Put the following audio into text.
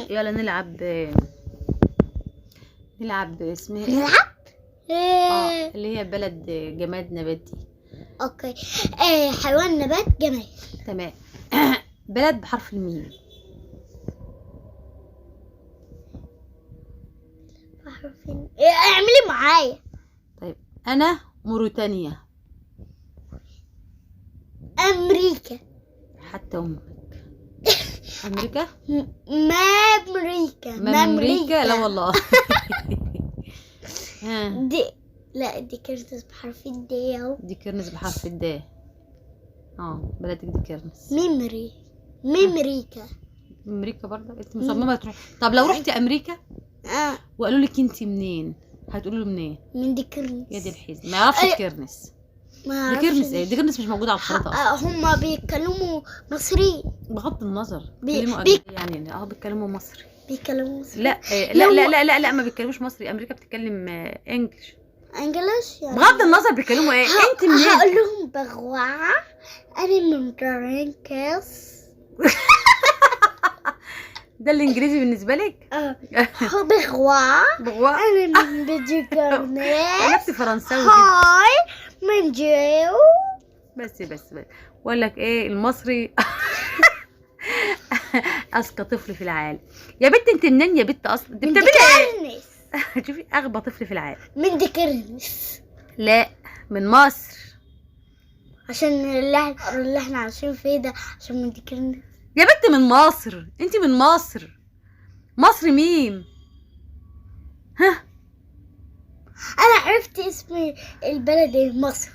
يلا نلعب اسمها ايه؟ نلعب اللي هي بلد جماد نبات دي. اوكي. حيوان نبات جماد. تمام. بلد بحرف الميم. اعملي معايا. طيب انا موريتانيا. امريكا. حتى امك. امريكا. مامريكا. لا والله. ها دي كرتس بحرف الدي اهو. دي كرنس بحرف الدال. بلدك دي كرنس. ميمريكا. امريكا برضه انت مصممه تروح. طب لو رحتي امريكا وقالوا لك انت منين هتقولوا له منين؟ من دي كرنس. يا دي الحزن ما يعرفش الكرنس. دي كرنس ايه؟ دي كرنس مش موجوده على الخريطه اصلا. هما بيتكلموا مصري. بغض النظر يعني بيتكلموا مصري. بيتكلموا مصري. لا لا لا لا لا لا ما بيتكلموش مصري. امريكا بتتكلم انجلش. انجلش يعني. بغض النظر بيتكلموا ايه. انت منين؟ هقول لهم بغواعة. انا من درينكس. ده الانجليزي بالنسبه لك؟ هو بغواعة. انا من بديكرنس. قلبت فرنساوي. هاي من جيو. بس بقول لك ايه المصري. اذكى طفل في العالم. يا بنت انت منين يا بنت اصلا؟ انت بتعملي ايه؟ شوفي اغبى طفل في العالم. من ديكرنس. لا من مصر. عشان اللي احنا عايشين فيه ده عشان من ديكرنس. يا بنت من مصر. انت من مصر. مصر مين؟ انا عرفت اسم البلد مصر.